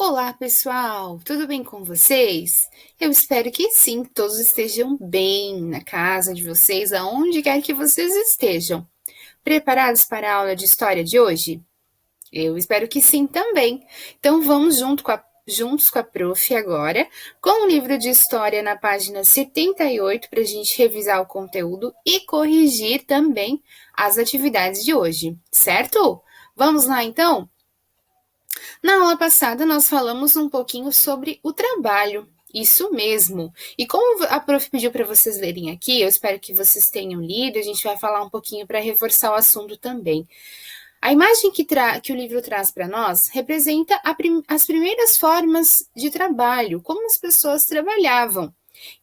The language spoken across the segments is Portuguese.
Olá, pessoal! Tudo bem com vocês? Eu espero que sim, todos estejam bem na casa de vocês, aonde quer que vocês estejam. Preparados para a aula de história de hoje? Eu espero que sim também. Então vamos juntos com a prof agora, com o livro de história na página 78 para a gente revisar o conteúdo e corrigir também as atividades de hoje, certo? Vamos lá então? Na aula passada, nós falamos um pouquinho sobre o trabalho. Isso mesmo. E como a prof pediu para vocês lerem aqui, eu espero que vocês tenham lido, a gente vai falar um pouquinho para reforçar o assunto também. A imagem que o livro traz para nós representa as primeiras formas de trabalho, como as pessoas trabalhavam,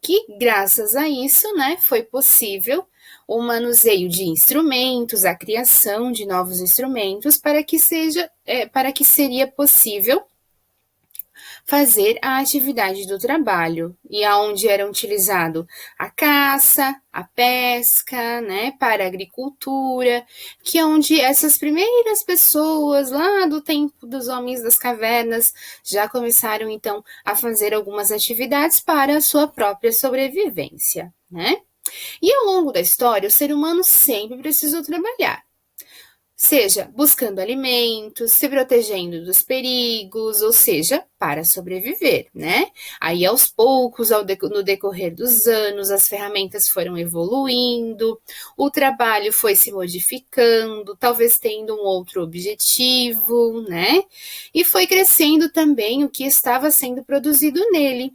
que graças a isso, né, foi possível o manuseio de instrumentos, a criação de novos instrumentos para que seria possível fazer a atividade do trabalho, e aonde era utilizado a caça, a pesca, né, para a agricultura, que é onde essas primeiras pessoas lá do tempo dos homens das cavernas já começaram então a fazer algumas atividades para a sua própria sobrevivência, né? E ao longo da história, o ser humano sempre precisou trabalhar, seja buscando alimentos, se protegendo dos perigos, ou seja, para sobreviver, né? Aí aos poucos, no decorrer dos anos, as ferramentas foram evoluindo, o trabalho foi se modificando, talvez tendo um outro objetivo, né? E foi crescendo também o que estava sendo produzido nele.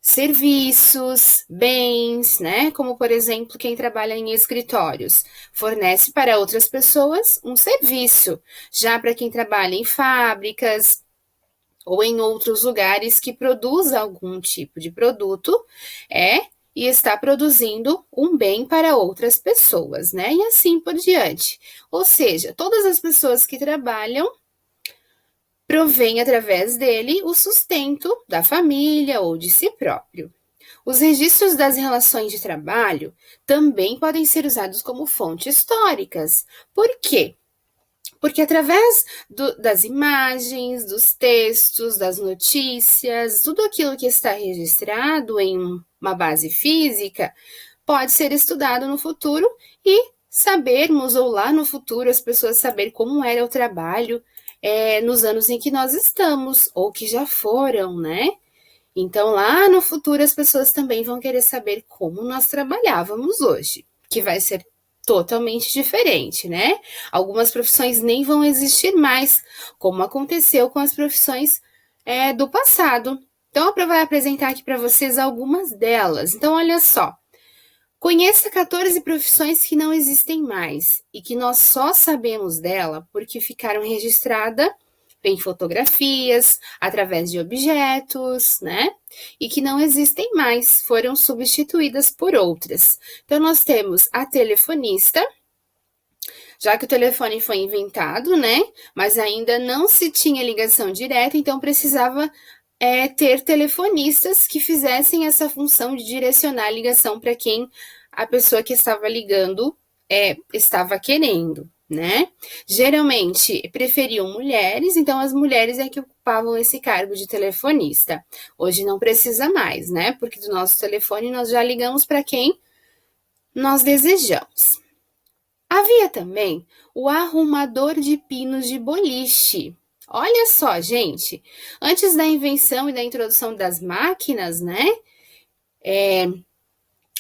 Serviços, bens, né? Como, por exemplo, quem trabalha em escritórios fornece para outras pessoas um serviço. Já para quem trabalha em fábricas ou em outros lugares que produz algum tipo de produto, e está produzindo um bem para outras pessoas, né? E assim por diante. Ou seja, todas as pessoas que trabalham provém através dele o sustento da família ou de si próprio. Os registros das relações de trabalho também podem ser usados como fontes históricas. Por quê? Porque através das imagens, dos textos, das notícias, tudo aquilo que está registrado em uma base física pode ser estudado no futuro e sabermos, ou lá no futuro, as pessoas saber como era o trabalho nos anos em que nós estamos, ou que já foram, né? Então, lá no futuro, as pessoas também vão querer saber como nós trabalhávamos hoje, que vai ser totalmente diferente, né? Algumas profissões nem vão existir mais, como aconteceu com as profissões do passado. Então, a Pro vai apresentar aqui para vocês algumas delas. Então, olha só. Conheça 14 profissões que não existem mais e que nós só sabemos dela porque ficaram registradas em fotografias, através de objetos, né? E que não existem mais, foram substituídas por outras. Então, nós temos a telefonista, já que o telefone foi inventado, né? Mas ainda não se tinha ligação direta, então precisava ter telefonistas que fizessem essa função de direcionar a ligação para quem a pessoa que estava ligando estava querendo, né? Geralmente preferiam mulheres, então as mulheres é que ocupavam esse cargo de telefonista. Hoje não precisa mais, né? Porque do nosso telefone nós já ligamos para quem nós desejamos. Havia também o arrumador de pinos de boliche. Olha só, gente, antes da invenção e da introdução das máquinas, né?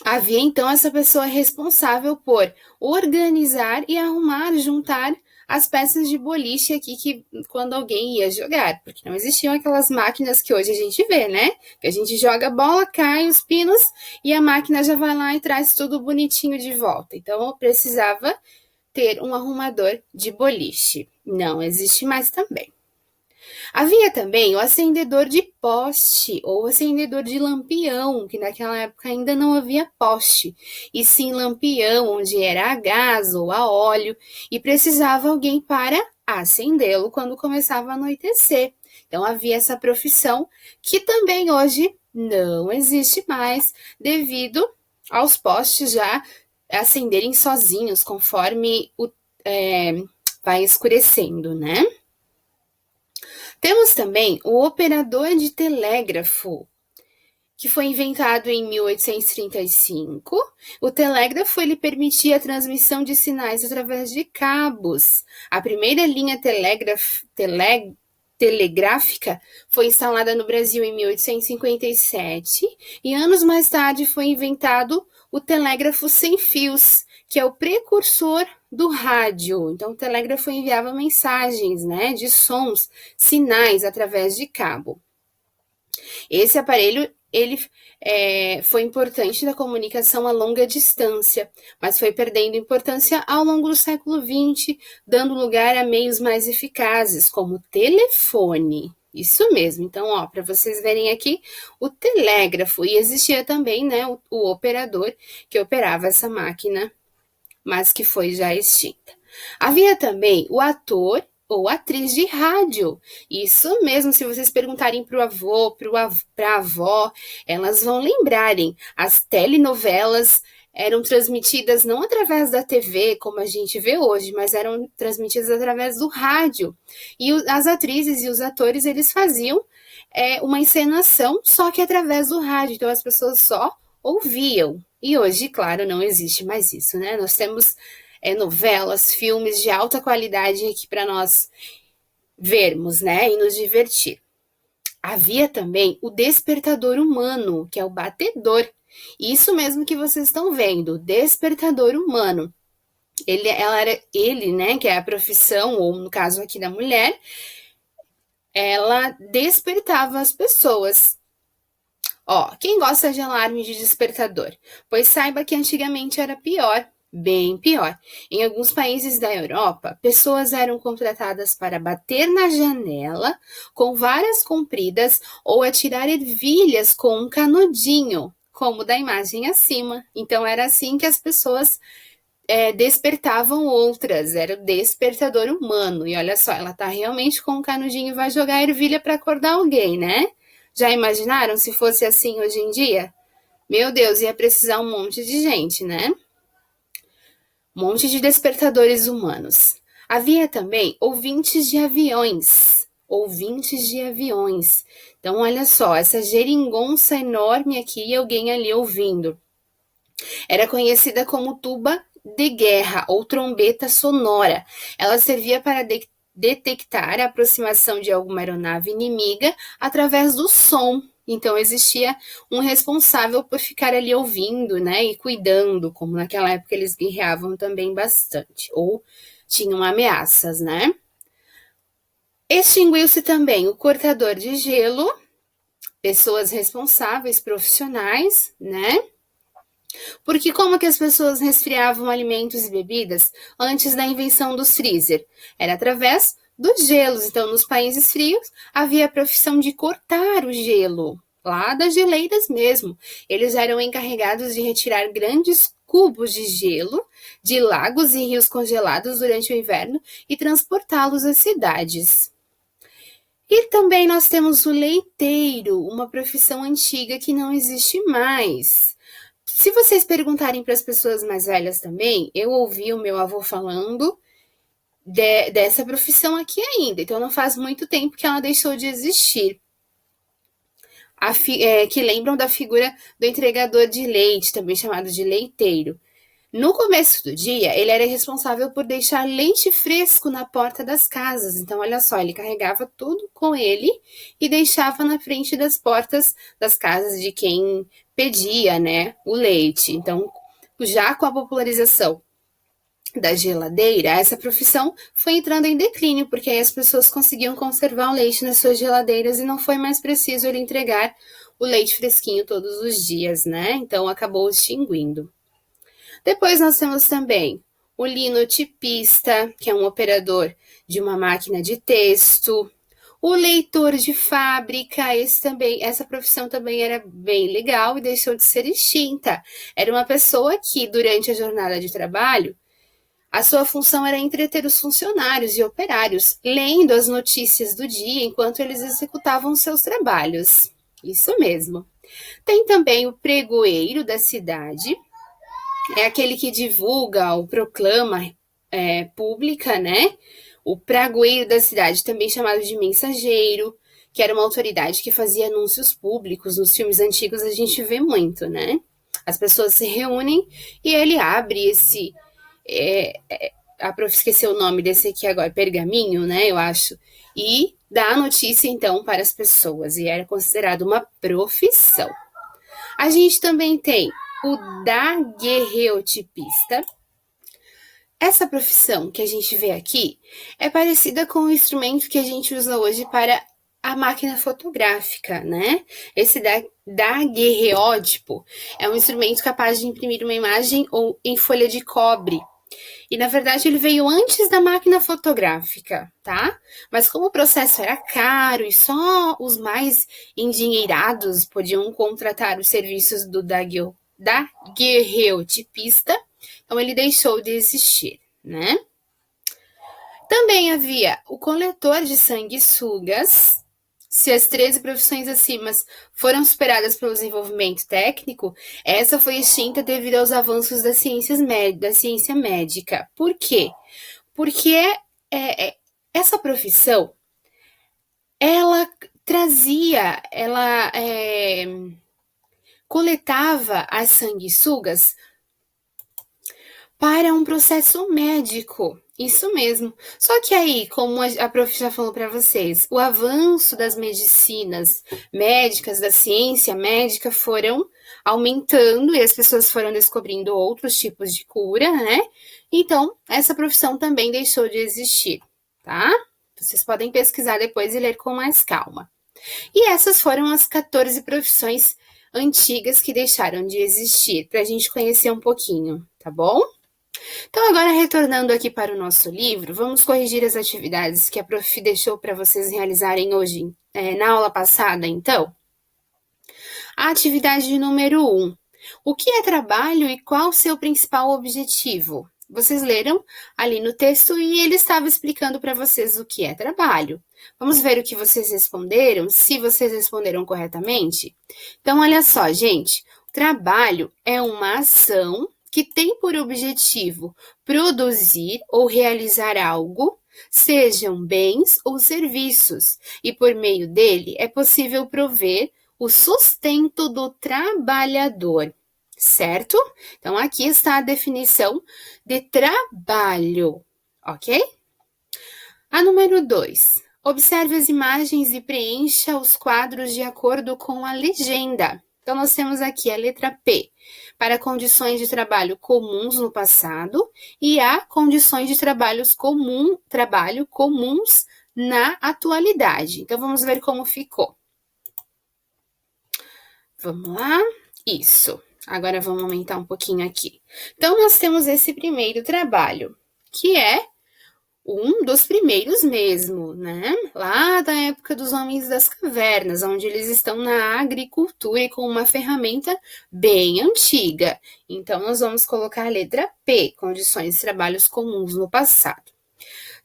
Havia então essa pessoa responsável por organizar e arrumar, juntar as peças de boliche aqui que quando alguém ia jogar, porque não existiam aquelas máquinas que hoje a gente vê, né? Que a gente joga a bola, cai os pinos e a máquina já vai lá e traz tudo bonitinho de volta. Então eu precisava ter um arrumador de boliche. Não existe mais também. Havia também o acendedor de poste ou acendedor de lampião, que naquela época ainda não havia poste, e sim lampião, onde era a gás ou a óleo, e precisava alguém para acendê-lo quando começava a anoitecer. Então havia essa profissão que também hoje não existe mais, devido aos postes já acenderem sozinhos conforme vai escurecendo, né? Temos também o operador de telégrafo, que foi inventado em 1835. O telégrafo ele permitia a transmissão de sinais através de cabos. A primeira linha telegráfica foi instalada no Brasil em 1857 e anos mais tarde foi inventado o telégrafo sem fios, que é o precursor do rádio. Então, o telégrafo enviava mensagens, né, de sons, sinais através de cabo. Esse aparelho ele foi importante na comunicação a longa distância, mas foi perdendo importância ao longo do século XX, dando lugar a meios mais eficazes, como o telefone. Isso mesmo. Então, para vocês verem aqui, o telégrafo. E existia também, né, o operador que operava essa máquina, mas que foi já extinta. Havia também o ator ou atriz de rádio. Isso mesmo, se vocês perguntarem para o avô, para a avó, elas vão lembrarem. As telenovelas eram transmitidas não através da TV, como a gente vê hoje, mas eram transmitidas através do rádio. E as atrizes e os atores, eles faziam uma encenação, só que através do rádio. Então, as pessoas só ouviam. E hoje, claro, não existe mais isso, né? Nós temos novelas, filmes de alta qualidade aqui para nós vermos, né, e nos divertir. Havia também o despertador humano, que é o batedor. Isso mesmo que vocês estão vendo, o despertador humano. Ele, né, que é a profissão, ou no caso aqui da mulher, ela despertava as pessoas. Quem gosta de alarme de despertador? Pois saiba que antigamente era pior. Bem pior. Em alguns países da Europa, pessoas eram contratadas para bater na janela com varas compridas ou atirar ervilhas com um canudinho, como da imagem acima. Então, era assim que as pessoas despertavam outras. Era o despertador humano. E olha só, ela tá realmente com um canudinho e vai jogar ervilha para acordar alguém, né? Já imaginaram se fosse assim hoje em dia? Meu Deus, ia precisar um monte de gente, né? Monte de despertadores humanos. Havia também ouvintes de aviões. Ouvintes de aviões. Então, olha só, essa geringonça enorme aqui e alguém ali ouvindo. Era conhecida como tuba de guerra ou trombeta sonora. Ela servia para detectar a aproximação de alguma aeronave inimiga através do som. Então, existia um responsável por ficar ali ouvindo, né, e cuidando, como naquela época eles guerreavam também bastante, ou tinham ameaças, né. Extinguiu-se também o cortador de gelo, pessoas responsáveis, profissionais, né, porque como que as pessoas resfriavam alimentos e bebidas antes da invenção dos freezer? Era através dos gelos. Então, nos países frios, havia a profissão de cortar o gelo, lá das geleiras mesmo. Eles eram encarregados de retirar grandes cubos de gelo de lagos e rios congelados durante o inverno e transportá-los às cidades. E também nós temos o leiteiro, uma profissão antiga que não existe mais. Se vocês perguntarem para as pessoas mais velhas também, eu ouvi o meu avô falando dessa profissão aqui ainda. Então, não faz muito tempo que ela deixou de existir. Que lembram da figura do entregador de leite, também chamado de leiteiro. No começo do dia, ele era responsável por deixar leite fresco na porta das casas. Então, olha só, ele carregava tudo com ele e deixava na frente das portas das casas de quem pedia, né, o leite. Então, já com a popularização da geladeira, essa profissão foi entrando em declínio, porque aí as pessoas conseguiam conservar o leite nas suas geladeiras e não foi mais preciso ele entregar o leite fresquinho todos os dias, né? Então, acabou extinguindo. Depois nós temos também o linotipista, que é um operador de uma máquina de texto. O leitor de fábrica, essa profissão também era bem legal e deixou de ser extinta. Era uma pessoa que, durante a jornada de trabalho, a sua função era entreter os funcionários e operários, lendo as notícias do dia enquanto eles executavam seus trabalhos. Isso mesmo. Tem também o pregoeiro da cidade, é aquele que divulga ou proclama pública, né? o pragoeiro da cidade, também chamado de mensageiro, que era uma autoridade que fazia anúncios públicos. Nos filmes antigos a gente vê muito, né? As pessoas se reúnem e ele abre esse... a prof esqueceu o nome desse aqui agora, pergaminho, né, eu acho, e dá a notícia, então, para as pessoas, e era considerado uma profissão. A gente também tem o daguerreotipista. Essa profissão que a gente vê aqui é parecida com o instrumento que a gente usa hoje para a máquina fotográfica, né? Esse daguerreótipo é um instrumento capaz de imprimir uma imagem ou em folha de cobre. E, na verdade, ele veio antes da máquina fotográfica, tá? Mas como o processo era caro e só os mais endinheirados podiam contratar os serviços do daguerreotipista, então ele deixou de existir, né? Também havia o coletor de sanguessugas. Se as 13 profissões acima foram superadas pelo desenvolvimento técnico, essa foi extinta devido aos avanços da ciência médica. Por quê? Porque essa profissão, ela trazia, ela coletava as sanguessugas para um processo médico. Isso mesmo. Só que aí, como a prof já falou para vocês, o avanço das medicinas médicas, da ciência médica, foram aumentando e as pessoas foram descobrindo outros tipos de cura, né? Então, essa profissão também deixou de existir, tá? Vocês podem pesquisar depois e ler com mais calma. E essas foram as 14 profissões antigas que deixaram de existir, para a gente conhecer um pouquinho, tá bom? Então, agora retornando aqui para o nosso livro, vamos corrigir as atividades que a prof deixou para vocês realizarem hoje, na aula passada, então. A atividade número 1. O que é trabalho e qual o seu principal objetivo? Vocês leram ali no texto e ele estava explicando para vocês o que é trabalho. Vamos ver o que vocês responderam, se vocês responderam corretamente? Então, olha só, gente. O trabalho é uma ação que tem por objetivo produzir ou realizar algo, sejam bens ou serviços, e por meio dele é possível prover o sustento do trabalhador, certo? Então, aqui está a definição de trabalho, ok? A número 2. Observe as imagens e preencha os quadros de acordo com a legenda. Então, nós temos aqui a letra P, para condições de trabalho comuns no passado, e A, condições de trabalho comuns na atualidade. Então, vamos ver como ficou. Vamos lá? Isso. Agora, vamos aumentar um pouquinho aqui. Então, nós temos esse primeiro trabalho, que é um dos primeiros mesmo, né? Lá da época dos homens das cavernas, onde eles estão na agricultura e com uma ferramenta bem antiga. Então, nós vamos colocar a letra P, condições de trabalhos comuns no passado.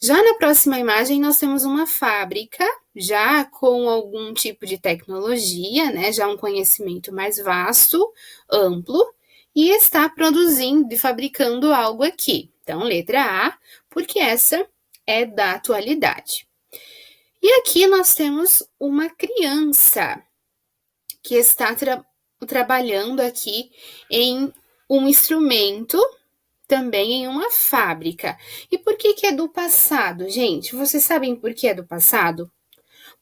Já na próxima imagem, nós temos uma fábrica, já com algum tipo de tecnologia, né? Já um conhecimento mais vasto, amplo, e está produzindo e fabricando algo aqui. Então, letra A, porque essa é da atualidade. E aqui nós temos uma criança que está trabalhando aqui em um instrumento, também em uma fábrica. E por que é do passado, gente? Vocês sabem por que é do passado?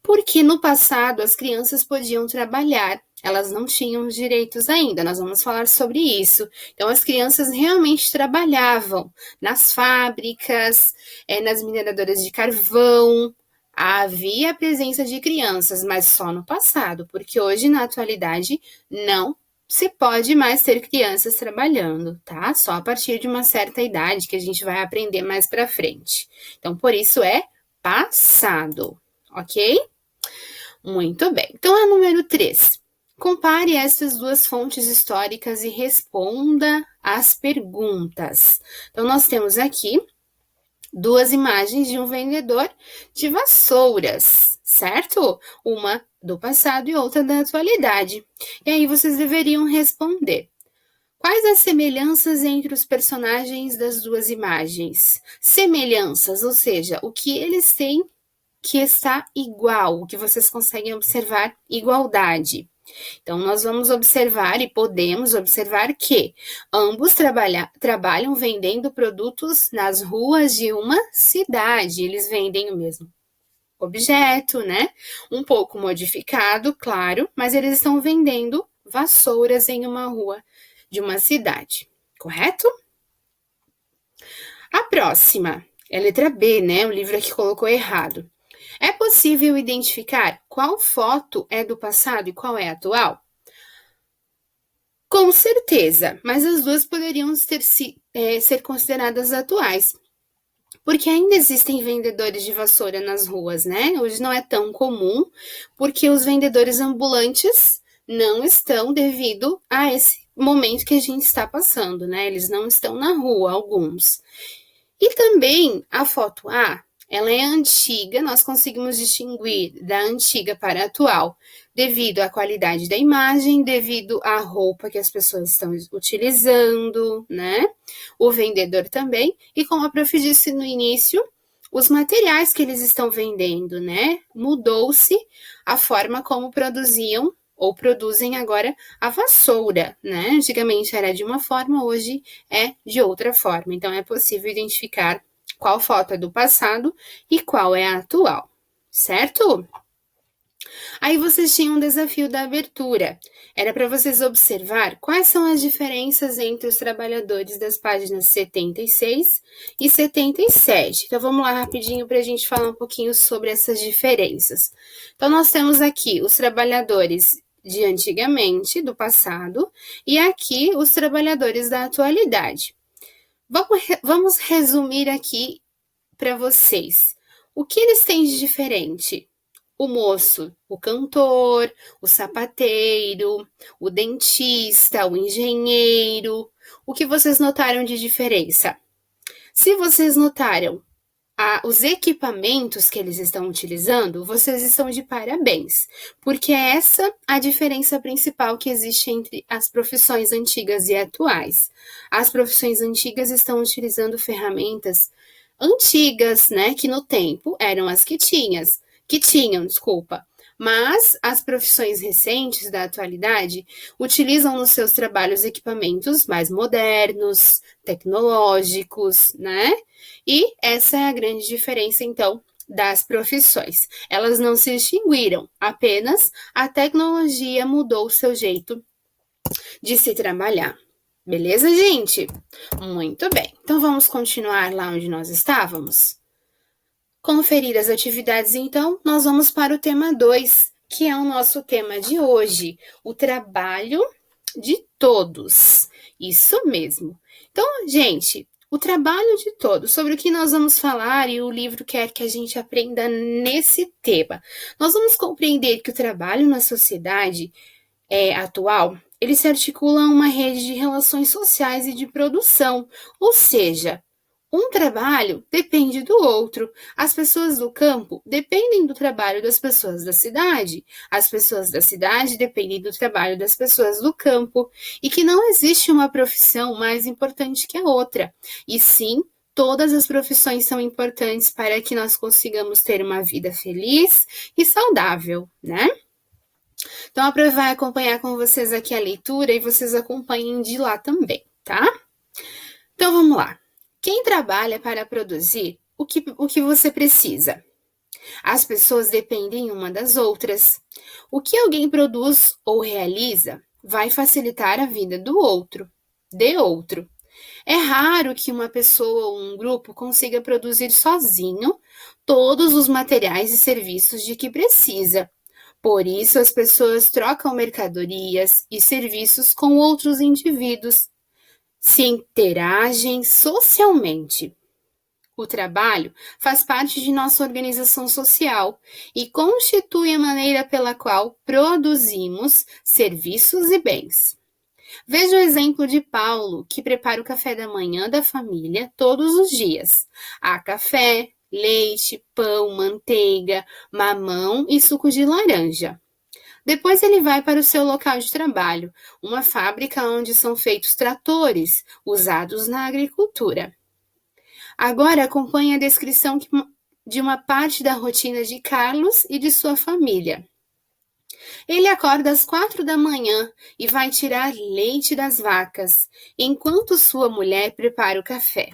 Porque no passado as crianças podiam trabalhar, elas não tinham os direitos ainda, nós vamos falar sobre isso. Então, as crianças realmente trabalhavam nas fábricas, nas mineradoras de carvão. Havia a presença de crianças, mas só no passado, porque hoje, na atualidade, não se pode mais ter crianças trabalhando, tá? Só a partir de uma certa idade, que a gente vai aprender mais pra frente. Então, por isso é passado, ok? Muito bem. Então, a número 3. Compare essas duas fontes históricas e responda as perguntas. Então, nós temos aqui duas imagens de um vendedor de vassouras, certo? Uma do passado e outra da atualidade. E aí, vocês deveriam responder. Quais as semelhanças entre os personagens das duas imagens? Semelhanças, ou seja, o que eles têm que está igual, o que vocês conseguem observar igualdade. Então, nós vamos observar e podemos observar que ambos trabalham vendendo produtos nas ruas de uma cidade. Eles vendem o mesmo objeto, né? Um pouco modificado, claro, mas eles estão vendendo vassouras em uma rua de uma cidade, correto? A próxima é a letra B, né? O livro aqui colocou errado. É possível identificar qual foto é do passado e qual é atual? Com certeza, mas as duas poderiam ser consideradas atuais, porque ainda existem vendedores de vassoura nas ruas, né? Hoje não é tão comum, porque os vendedores ambulantes não estão devido a esse momento que a gente está passando, né? Eles não estão na rua, alguns. E também a foto A, ela é antiga, nós conseguimos distinguir da antiga para a atual, devido à qualidade da imagem, devido à roupa que as pessoas estão utilizando, né? O vendedor também, e como a prof disse no início, os materiais que eles estão vendendo, né? Mudou-se a forma como produziam ou produzem agora a vassoura, né? Antigamente era de uma forma, hoje é de outra forma. Então é possível identificar qual foto é do passado e qual é a atual, certo? Aí vocês tinham um desafio da abertura. Era para vocês observar quais são as diferenças entre os trabalhadores das páginas 76 e 77. Então vamos lá rapidinho para a gente falar um pouquinho sobre essas diferenças. Então nós temos aqui os trabalhadores de antigamente, do passado, e aqui os trabalhadores da atualidade. Vamos resumir aqui para vocês. O que eles têm de diferente? O moço, o cantor, o sapateiro, o dentista, o engenheiro. O que vocês notaram de diferença? Se vocês notaram os equipamentos que eles estão utilizando, vocês estão de parabéns, porque é essa a diferença principal que existe entre as profissões antigas e atuais. As profissões antigas estão utilizando ferramentas antigas, né, que no tempo eram as que tinham, mas as profissões recentes da atualidade utilizam nos seus trabalhos equipamentos mais modernos, tecnológicos, né? E essa é a grande diferença, então, das profissões. Elas não se extinguiram, apenas a tecnologia mudou o seu jeito de se trabalhar. Beleza, gente? Muito bem. Então, vamos continuar lá onde nós estávamos? Conferir as atividades, então, nós vamos para o tema 2, que é o nosso tema de hoje, o trabalho de todos. Isso mesmo. Então, gente, o trabalho de todos, sobre o que nós vamos falar e o livro quer que a gente aprenda nesse tema. Nós vamos compreender que o trabalho na sociedade atual, ele se articula a uma rede de relações sociais e de produção, ou seja, um trabalho depende do outro. As pessoas do campo dependem do trabalho das pessoas da cidade. As pessoas da cidade dependem do trabalho das pessoas do campo. E que não existe uma profissão mais importante que a outra. E sim, todas as profissões são importantes para que nós consigamos ter uma vida feliz e saudável, né? Então, a Pro vai acompanhar com vocês aqui a leitura e vocês acompanhem de lá também, tá? Então, vamos lá. Quem trabalha para produzir o que você precisa? As pessoas dependem uma das outras. O que alguém produz ou realiza vai facilitar a vida do outro, de outro. É raro que uma pessoa ou um grupo consiga produzir sozinho todos os materiais e serviços de que precisa. Por isso, as pessoas trocam mercadorias e serviços com outros indivíduos, se interagem socialmente. O trabalho faz parte de nossa organização social e constitui a maneira pela qual produzimos serviços e bens. Veja o exemplo de Paulo, que prepara o café da manhã da família todos os dias. Há café, leite, pão, manteiga, mamão e suco de laranja. Depois ele vai para o seu local de trabalho, uma fábrica onde são feitos tratores usados na agricultura. Agora acompanhe a descrição de uma parte da rotina de Carlos e de sua família. Ele acorda às 4 da manhã e vai tirar leite das vacas, enquanto sua mulher prepara o café.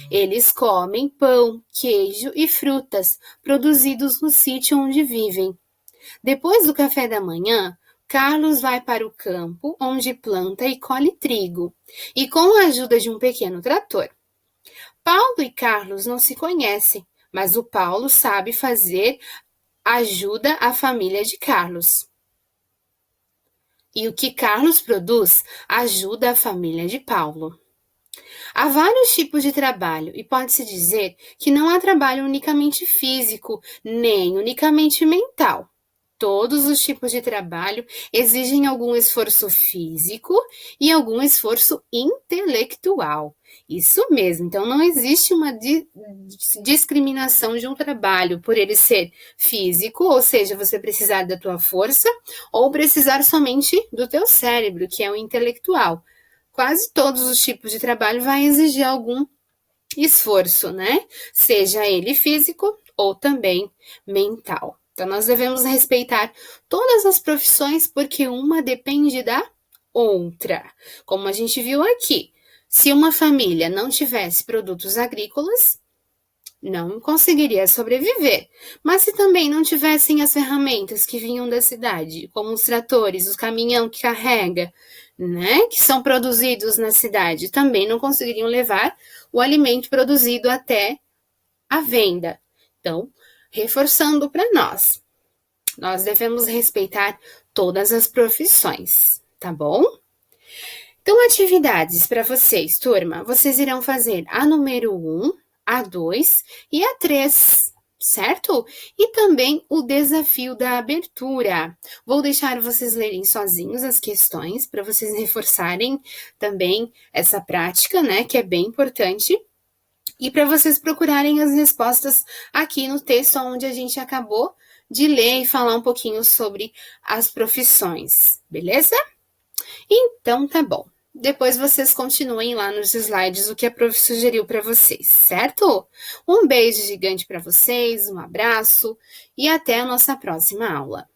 Eles comem pão, queijo e frutas produzidos no sítio onde vivem. Depois do café da manhã, Carlos vai para o campo, onde planta e colhe trigo, e com a ajuda de um pequeno trator. Paulo e Carlos não se conhecem, mas o Paulo sabe fazer ajuda a família de Carlos. E o que Carlos produz ajuda a família de Paulo. Há vários tipos de trabalho e pode-se dizer que não há trabalho unicamente físico, nem unicamente mental. Todos os tipos de trabalho exigem algum esforço físico e algum esforço intelectual. Isso mesmo, então não existe uma discriminação de um trabalho por ele ser físico, ou seja, você precisar da tua força, ou precisar somente do teu cérebro, que é o intelectual. Quase todos os tipos de trabalho vai exigir algum esforço, né? Seja ele físico ou também mental. Então, nós devemos respeitar todas as profissões porque uma depende da outra. Como a gente viu aqui, se uma família não tivesse produtos agrícolas, não conseguiria sobreviver. Mas se também não tivessem as ferramentas que vinham da cidade, como os tratores, os caminhão que carrega, né, que são produzidos na cidade, também não conseguiriam levar o alimento produzido até a venda. Então, reforçando para nós devemos respeitar todas as profissões, tá bom? Então, atividades para vocês, turma. Vocês irão fazer a número 1, a 2 e a 3, certo? E também o desafio da abertura. Vou deixar vocês lerem sozinhos as questões para vocês reforçarem também essa prática, né, que é bem importante. E para vocês procurarem as respostas aqui no texto onde a gente acabou de ler e falar um pouquinho sobre as profissões, beleza? Então tá bom. Depois vocês continuem lá nos slides o que a prof sugeriu para vocês, certo? Um beijo gigante para vocês, um abraço e até a nossa próxima aula.